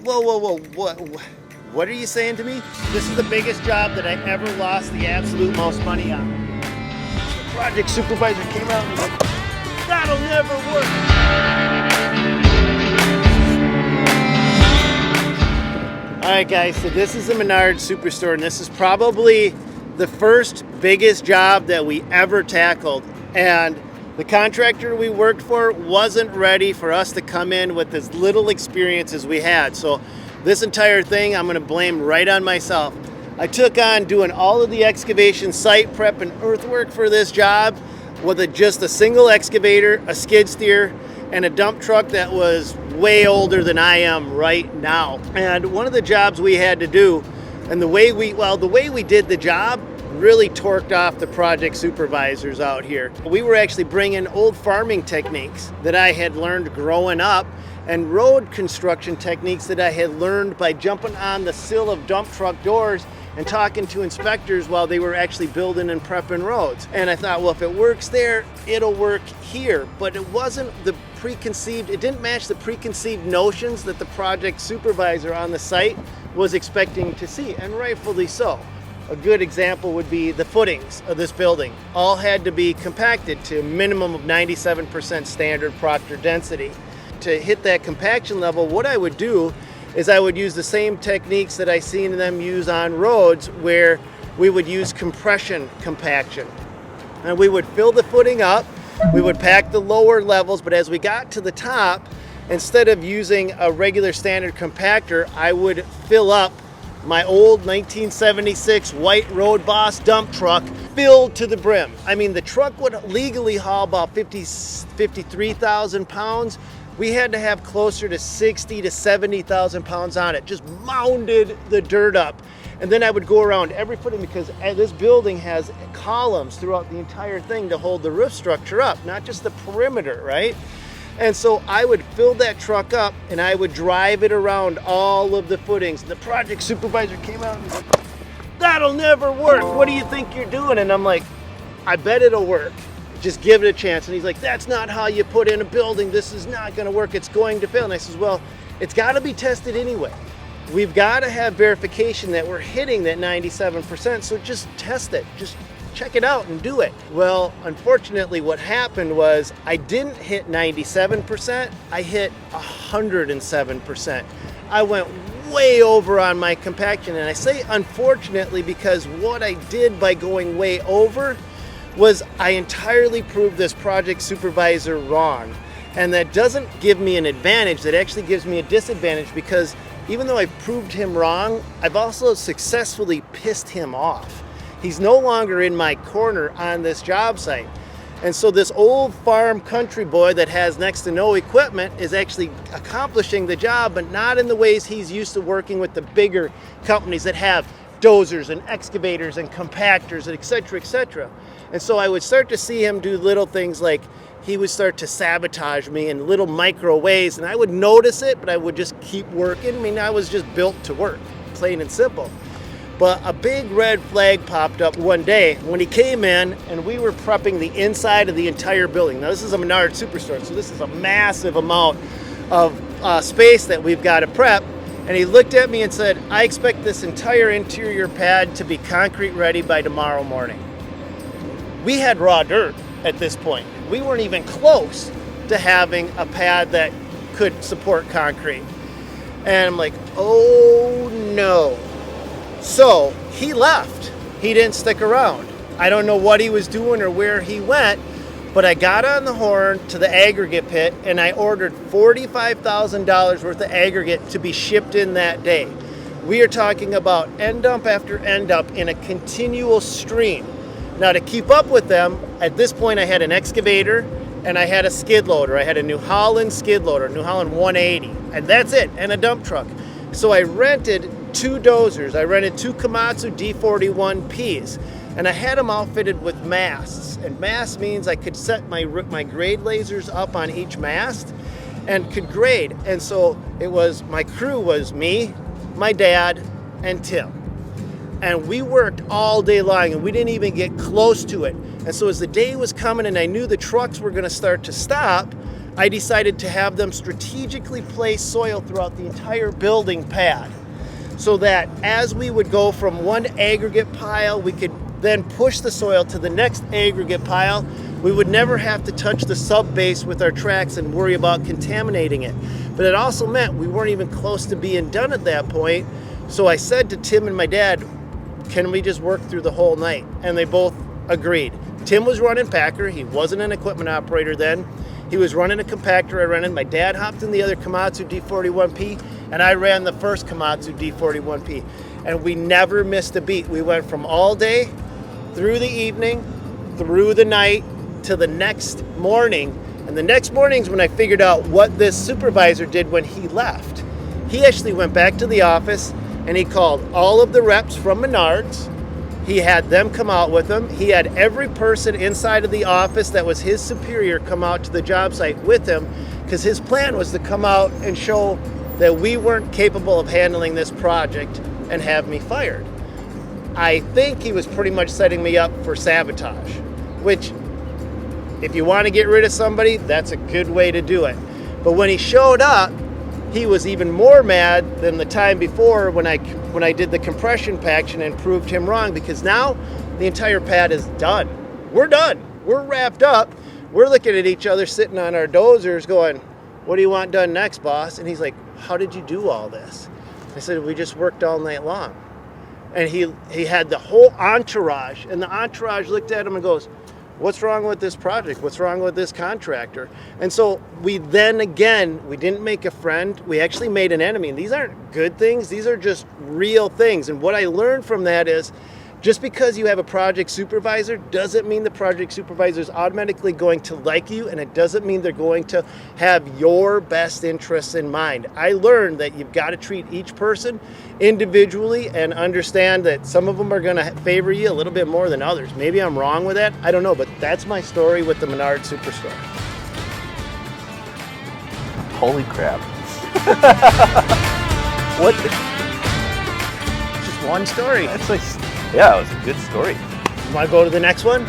Whoa, what are you saying to me? This is the biggest job that I ever lost the absolute most money on. The project supervisor came out and was like, that'll never work. All right, guys, so this is the Menards Superstore, and this is probably the first biggest job that we ever tackled. And the contractor we worked for wasn't ready for us to come in with as little experience as we had. So this entire thing I'm going to blame right on myself. I took on doing all of the excavation, site prep, and earthwork for this job with just a single excavator, a skid steer, and a dump truck that was way older than I am right now. And one of the jobs we had to do, and the way we did the job really torqued off the project supervisors out here. We were actually bringing old farming techniques that I had learned growing up and road construction techniques that I had learned by jumping on the sill of dump truck doors and talking to inspectors while they were actually building and prepping roads. And I thought, well, if it works there, it'll work here. But it didn't match the preconceived notions that the project supervisor on the site was expecting to see, and rightfully so. A good example would be the footings of this building. All had to be compacted to a minimum of 97% standard Proctor density. To hit that compaction level, what I would do is I would use the same techniques that I seen them use on roads, where we would use compression compaction. And we would fill the footing up, we would pack the lower levels, but as we got to the top, instead of using a regular standard compactor, I would fill up my old 1976 white Road Boss dump truck filled to the brim. I mean, the truck would legally haul about 53,000 pounds. We had to have closer to 60 to 70,000 pounds on it, just mounded the dirt up. And then I would go around every footing, because this building has columns throughout the entire thing to hold the roof structure up, not just the perimeter, right? And so I would fill that truck up and I would drive it around all of the footings. And the project supervisor came out and was like, that'll never work. What do you think you're doing? And I'm like, I bet it'll work. Just give it a chance. And he's like, that's not how you put in a building. This is not going to work. It's going to fail. And I says, well, it's got to be tested anyway. We've got to have verification that we're hitting that 97%. So just test it. Just check it out and do it. Well, unfortunately, what happened was I didn't hit 97%. I hit 107%. I went way over on my compaction. And I say unfortunately because what I did by going way over was I entirely proved this project supervisor wrong. And that doesn't give me an advantage, that actually gives me a disadvantage, because even though I proved him wrong, I've also successfully pissed him off. He's no longer in my corner on this job site. And so this old farm country boy that has next to no equipment is actually accomplishing the job, but not in the ways he's used to working with the bigger companies that have dozers and excavators and compactors, and et cetera, et cetera. And so I would start to see him do little things like he would start to sabotage me in little micro ways, and I would notice it, but I would just keep working. I mean, I was just built to work, plain and simple. But a big red flag popped up one day when he came in and we were prepping the inside of the entire building. Now, this is a Menards Superstore, so this is a massive amount of space that we've got to prep. And he looked at me and said, I expect this entire interior pad to be concrete ready by tomorrow morning. We had raw dirt at this point. We weren't even close to having a pad that could support concrete. And I'm like, oh no. So he left. He didn't stick around. I don't know what he was doing or where he went, but I got on the horn to the aggregate pit and I ordered $45,000 worth of aggregate to be shipped in that day. We are talking about end dump after end dump in a continual stream. Now, to keep up with them, at this point I had an excavator and I had a skid loader. I had a New Holland skid loader, New Holland 180, and that's it, and a dump truck. So I rented 2 dozers. I rented 2 Komatsu D41Ps, and I had them outfitted with masts. And mast means I could set my grade lasers up on each mast and could grade. And so my crew was me, my dad, and Tim. And we worked all day long, and we didn't even get close to it. And so as the day was coming and I knew the trucks were going to start to stop, I decided to have them strategically place soil throughout the entire building pad, so that as we would go from one aggregate pile, we could then push the soil to the next aggregate pile. We would never have to touch the sub base with our tracks and worry about contaminating it. But it also meant we weren't even close to being done at that point. So I said to Tim and my dad, can we just work through the whole night? And they both agreed. Tim was running Packer. He wasn't an equipment operator then. He was running a compactor I rented. My dad hopped in the other Komatsu D41P, and I ran the first Komatsu D41P. And we never missed a beat. We went from all day through the evening, through the night, to the next morning. And the next morning's when I figured out what this supervisor did when he left. He actually went back to the office and he called all of the reps from Menards. He had them come out with him. He had every person inside of the office that was his superior come out to the job site with him, because his plan was to come out and show that we weren't capable of handling this project and have me fired. I think he was pretty much setting me up for sabotage, which, if you want to get rid of somebody, that's a good way to do it. But when he showed up, he was even more mad than the time before when I did the compression paction and proved him wrong, because now the entire pad is done. We're done. We're wrapped up. We're looking at each other sitting on our dozers going, what do you want done next, boss? And he's like, how did you do all this? I said, we just worked all night long. And he had the whole entourage, and the entourage looked at him and goes, what's wrong with this project? What's wrong with this contractor? And so we then again, we didn't make a friend, we actually made an enemy. And these aren't good things, these are just real things. And what I learned from that is, just because you have a project supervisor doesn't mean the project supervisor is automatically going to like you, and it doesn't mean they're going to have your best interests in mind. I learned that you've got to treat each person individually and understand that some of them are going to favor you a little bit more than others. Maybe I'm wrong with that, I don't know, but that's my story with the Menards Superstore. Holy crap. What? Just one story. That's like, yeah, it was a good story. You want to go to the next one?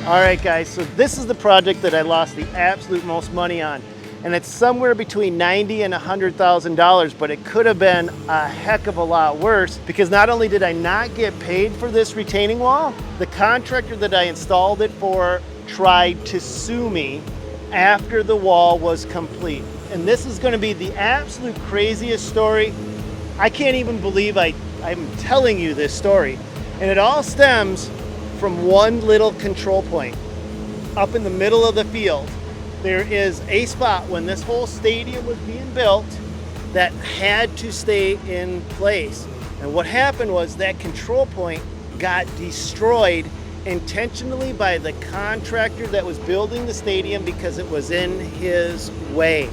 All right, guys, so this is the project that I lost the absolute most money on. And it's somewhere between $90,000 and $100,000, but it could have been a heck of a lot worse, because not only did I not get paid for this retaining wall, the contractor that I installed it for tried to sue me after the wall was complete. And this is going to be the absolute craziest story. I can't even believe I'm telling you this story. And it all stems from one little control point. Up in the middle of the field, there is a spot when this whole stadium was being built that had to stay in place. And what happened was that control point got destroyed intentionally by the contractor that was building the stadium because it was in his way.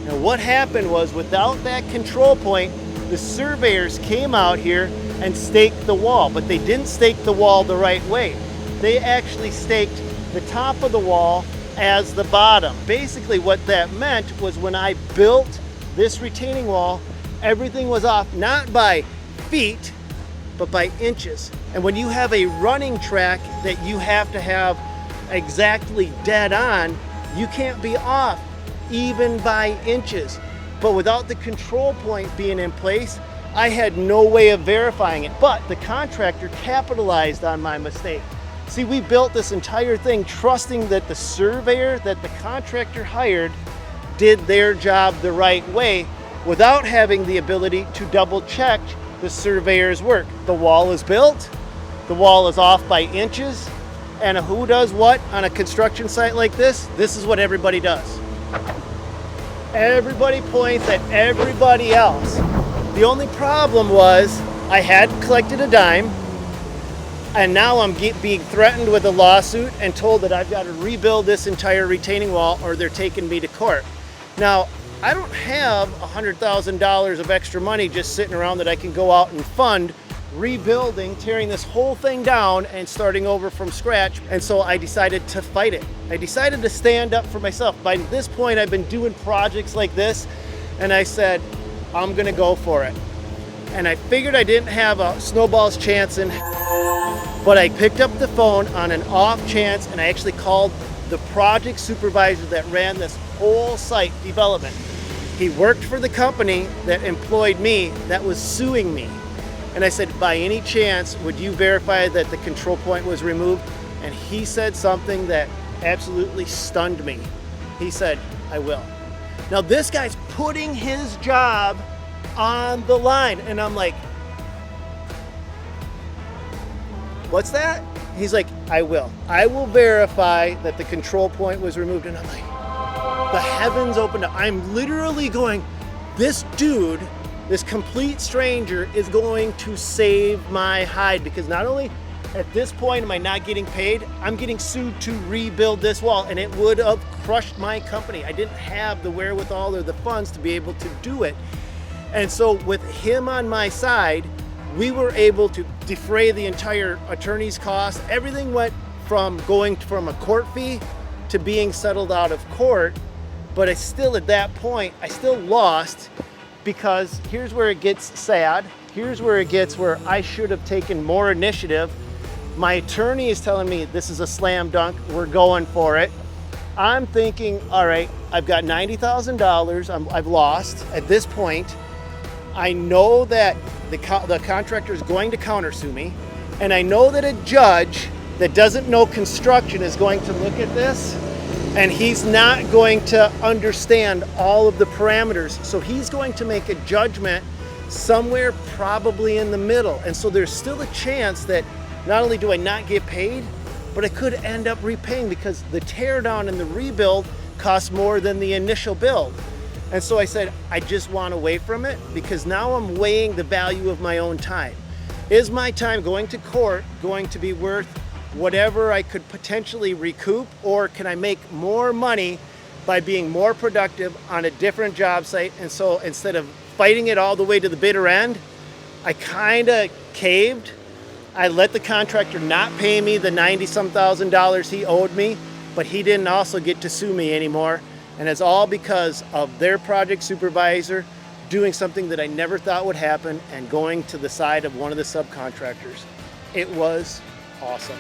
And what happened was, without that control point, the surveyors came out here and staked the wall, but they didn't stake the wall the right way. They actually staked the top of the wall as the bottom. Basically what that meant was, when I built this retaining wall, everything was off not by feet, but by inches. And when you have a running track that you have to have exactly dead on, you can't be off even by inches. But without the control point being in place, I had no way of verifying it. But the contractor capitalized on my mistake. See, we built this entire thing trusting that the surveyor that the contractor hired did their job the right way, without having the ability to double check the surveyor's work. The wall is built, the wall is off by inches, and who does what on a construction site like this? This is what everybody does. Everybody points at everybody else. The only problem was, I had collected a dime, and now I'm being threatened with a lawsuit and told that I've got to rebuild this entire retaining wall or they're taking me to court. Now, I don't have $100,000 of extra money just sitting around that I can go out and fund rebuilding, tearing this whole thing down and starting over from scratch. And so I decided to fight it. I decided to stand up for myself. By this point, I've been doing projects like this, and I said, I'm gonna go for it. And I figured I didn't have a snowball's chance but I picked up the phone on an off chance and I actually called the project supervisor that ran this whole site development. He worked for the company that employed me that was suing me. And I said, by any chance, would you verify that the control point was removed? And he said something that absolutely stunned me. He said, I will. Now this guy's putting his job on the line. And I'm like, what's that? He's like, I will. I will verify that the control point was removed. And I'm like, the heavens opened up. I'm literally going, this dude, this complete stranger is going to save my hide, because not only at this point am I not getting paid, I'm getting sued to rebuild this wall, and it would have crushed my company. I didn't have the wherewithal or the funds to be able to do it. And so with him on my side, we were able to defray the entire attorney's cost. Everything went from going from a court fee to being settled out of court. But I still, at that point, I still lost, because here's where it gets sad. Here's where it gets where I should have taken more initiative. My attorney is telling me this is a slam dunk, we're going for it. I'm thinking, all right, I've got $90,000 I've lost at this point. I know that the contractor is going to countersue me, and I know that a judge that doesn't know construction is going to look at this, and he's not going to understand all of the parameters. So he's going to make a judgment somewhere probably in the middle. And so there's still a chance that not only do I not get paid, but I could end up repaying, because the tear down and the rebuild costs more than the initial build. And so I said, I just want away from it, because now I'm weighing the value of my own time. Is my time going to court going to be worth whatever I could potentially recoup, or can I make more money by being more productive on a different job site? And so instead of fighting it all the way to the bitter end, I kind of caved. I let the contractor not pay me the $90-some thousand he owed me, but he didn't also get to sue me anymore. And it's all because of their project supervisor doing something that I never thought would happen and going to the side of one of the subcontractors. It was awesome.